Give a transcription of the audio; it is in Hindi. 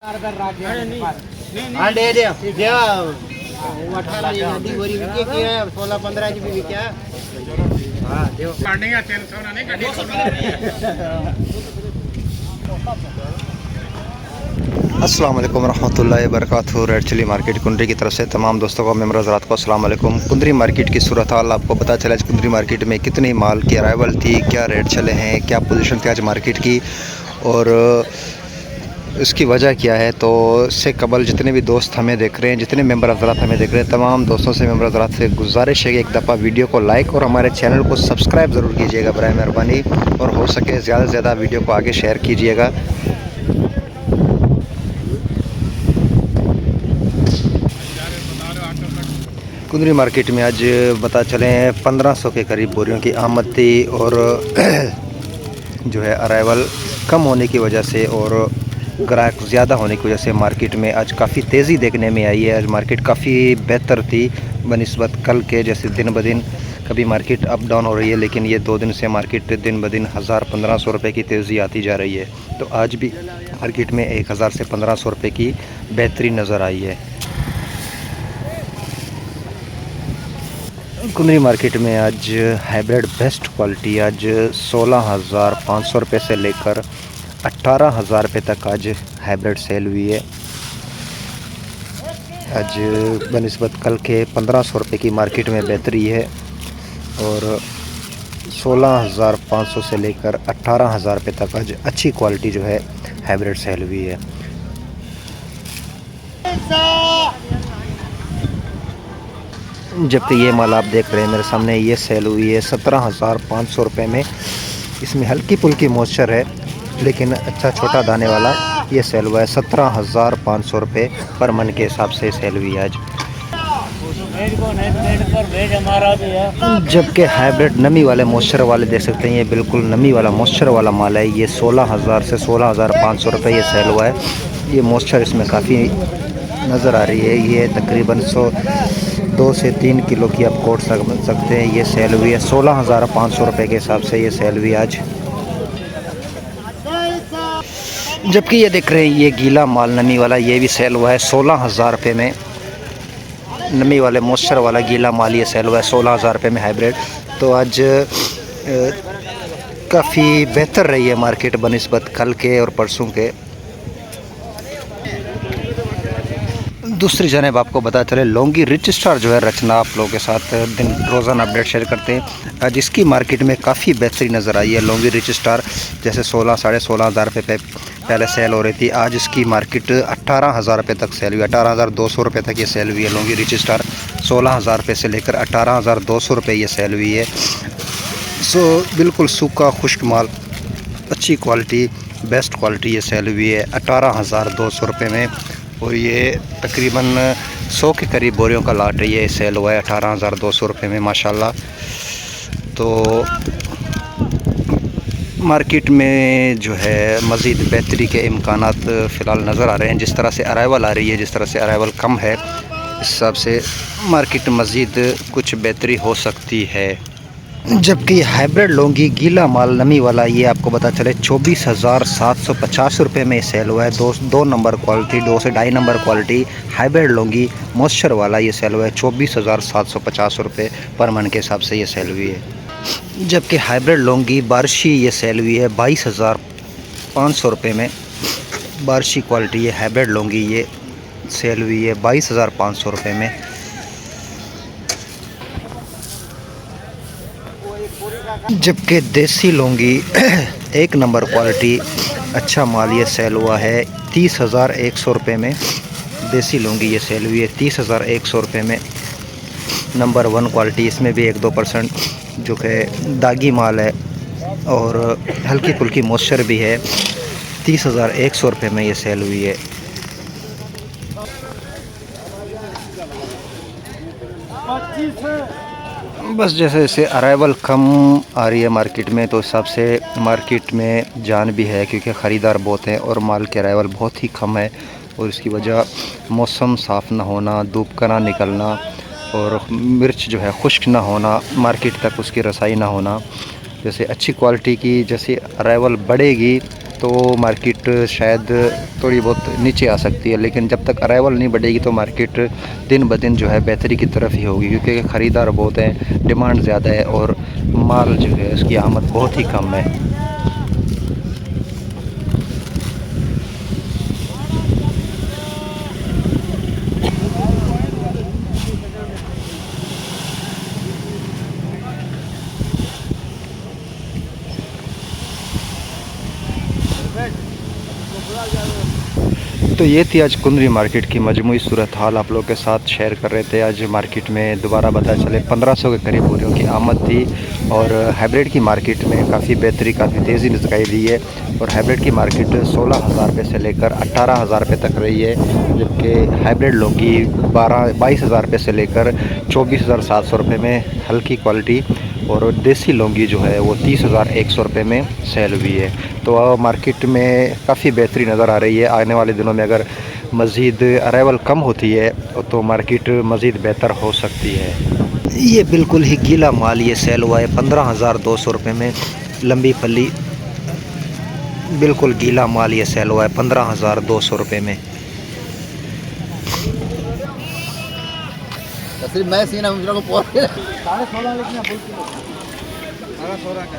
हाँ दे दे 16-15 की भी क्या। हाँ देव अस्सलाम वालेकुम रहमतुल्लाहि व बरकातहू। रेड चिली मार्केट कुंदरी की तरफ से तमाम दोस्तों को मेरे हज़रात को अस्सलाम वालेकुम। कुंदरी मार्केट की सूरत हाल आपको पता चला आज कुंदरी मार्केट में कितनी माल की अराइवल थी, क्या रेट चले हैं, क्या पोजीशन थी आज मार्केट की और इसकी वजह क्या है। तो इससे कबल जितने भी दोस्त हमें देख रहे हैं, जितने मेंबर हज़रात हमें देख रहे हैं, तमाम दोस्तों से मेंबर हज़रात से गुजारिश है कि एक दफ़ा वीडियो को लाइक और हमारे चैनल को सब्सक्राइब ज़रूर कीजिएगा बराए मेहरबानी, और हो सके ज़्यादा से ज़्यादा वीडियो को आगे शेयर कीजिएगा। कुंदरी मार्केट में आज बता चलें 1500 के करीब बोरियों की आमद थी और जो है अराइवल कम होने की वजह से और ग्राहक ज़्यादा होने की वजह से मार्केट में आज काफ़ी तेज़ी देखने में आई है। आज मार्केट काफ़ी बेहतर थी बनिस्बत कल के, जैसे दिन ब दिन कभी मार्केट अप डाउन हो रही है, लेकिन ये 2 दिन से मार्केट दिन ब दिन 1000-1500 रुपये की तेज़ी आती जा रही है। तो आज भी मार्केट में 1000 से 1500 रुपये की बेहतरी नज़र आई है। कुंदरी मार्केट में आज हाइब्रिड बेस्ट क्वालिटी आज 16,500 रुपये से लेकर 18,000 रुपये तक आज हाइब्रिड सेल हुई है। आज बनिस्बत कल के 1500 रुपये की मार्केट में बेहतरी है और 16,500 से लेकर 18,000 रुपये तक आज अच्छी क्वालिटी जो है हाइब्रिड सेल हुई है। जबकि ये माल आप देख रहे हैं मेरे सामने, ये सेल हुई है 17,500 रुपये में। इसमें हल्की फुल्की मॉइस्चर है लेकिन अच्छा छोटा दाने वाला ये सेल हुआ है 17,500 रुपये पर मन के हिसाब से सेल हुई है आज। जबकि हाइब्रिड नमी वाले मॉइस्चर वाले देख सकते हैं, ये बिल्कुल नमी वाला मॉइस्चर वाला माल है। ये 16,000 से 16,500 रुपये ये सेल हुआ है। ये मॉइस्चर इसमें काफ़ी नज़र आ रही है। ये तकरीबन 2 से 3 किलो की आप कोट सकते हैं। ये सेल हुई है 16,500 रुपये के हिसाब से ये सेल हुई आज। जबकि ये देख रहे हैं ये गीला माल नमी वाला, ये भी सेल हुआ है 16,000 रुपये में। नमी वाले मॉइस्चर वाला गीला माल ये सेल हुआ है 16,000 रुपये में हाइब्रिड। तो आज काफ़ी बेहतर रही है मार्केट बनिस्बत कल के और परसों के। दूसरी जानिब आपको बता चले लौंगी रिच स्टार जो है रचना आप लोगों के साथ दिन रोज़ाना अपडेट शेयर करते हैं। आज इसकी मार्केट में काफ़ी बेहतरी नज़र आई है। लौंगी रिच स्टार जैसे 16-16,500 रुपये पे पहले सेल हो रही थी, आज इसकी मार्केट 18,000 रुपये तक सेल हुई। 18,200 रुपये तक ये सेल हुई है लौंगी रिच स्टार। 16,000 रुपये से लेकर 18,200 रुपये ये सेल हुई है। सो बिल्कुल सूखा खुश्क माल, अच्छी क्वालिटी, बेस्ट क्वालिटी ये सेल हुई है 18,200 रुपये में। और ये तकरीबन 100 के करीब बोरियों का लाट है, ये सेल हुआ है 18,200 रुपये में माशाल्लाह। तो मार्केट में जो है मज़ीद बेहतरी के इम्कानात फ़िलहाल नज़र आ रहे हैं। जिस तरह से अराइवल आ रही है, जिस तरह से अराइवल कम है, इस हिसाब से मार्केट मज़ीद कुछ बेहतरी हो सकती है। जबकि हाइब्रिड लौंगी गीला माल नमी वाला ये आपको पता चले 24,750 रुपये में सेल हुआ है। 2 नंबर क्वालिटी, 2 से 2.5 number quality hybrid Laungi moisture वाला ये सेल हुआ है 24,750 रुपये पर मन के हिसाब से ये सेल हुई है। जबकि हाइब्रिड लौंगी बारिशी ये सेल हुई है 22,500 रुपये में। बारिशी क्वालिटी ये हाइब्रिड लौंगी ये सेल हुई है 22,500 रुपये में। जबकि देसी लौंगी 1 नंबर क्वालिटी अच्छा माल ये सेल हुआ है 30,100 रुपये में। देसी लौंगी ये सेल हुई है 30,100 रुपये में। नंबर 1 क्वालिटी, इसमें भी 1-2% जो कि दागी माल है और हल्की फुल्की मॉइस्चर भी है, 30,100 रुपये में ये सेल हुई है। बस जैसे जैसे अराइवल कम आ रही है मार्केट में, तो हिसाब से मार्केट में जान भी है, क्योंकि ख़रीदार बहुत हैं और माल के अराइवल बहुत ही कम है। और इसकी वजह मौसम साफ़ ना होना, धूप का ना निकलना और मिर्च जो है खुश्क ना होना, मार्केट तक उसकी रसाई ना होना। जैसे अच्छी क्वालिटी की जैसे अराइवल बढ़ेगी तो मार्केट शायद थोड़ी बहुत नीचे आ सकती है, लेकिन जब तक अराइवल नहीं बढ़ेगी तो मार्केट दिन ब दिन जो है बेहतरी की तरफ ही होगी, क्योंकि ख़रीदार बहुत हैं, डिमांड ज़्यादा है और माल जो है उसकी आमद बहुत ही कम है। तो ये थी आज कुंदरी मार्केट की मजमूई सूरत हाल, आप लोगों के साथ शेयर कर रहे थे। आज मार्केट में दोबारा पता चले 1500 के करीब बोरियों की आमद थी और हाइब्रिड की मार्केट में काफ़ी बेहतरी, काफ़ी तेज़ी दिखाई दी है और हाइब्रिड की मार्केट 16,000 रुपये से लेकर 18,000 रुपये तक रही है, जबकि हाइब्रिड लौकी 22,000 रुपये से लेकर 24,700 रुपये में हल्की क्वालिटी और देसी लौंगी जो है वो 30,100 रुपये में सेल हुई है। तो मार्केट में काफ़ी बेहतरी नज़र आ रही है। आने वाले दिनों में अगर मज़ीद अराइवल कम होती है तो मार्केट मज़ीद बेहतर हो सकती है। ये बिल्कुल ही गीला माल ये सेल हुआ है 15,200 रुपये में। लंबी फली बिल्कुल गीला माल ये सेल हुआ है 15,200 रुपये में। सिर्फ मैं सीना को पहुंच 16.5 लिखना, 16 का।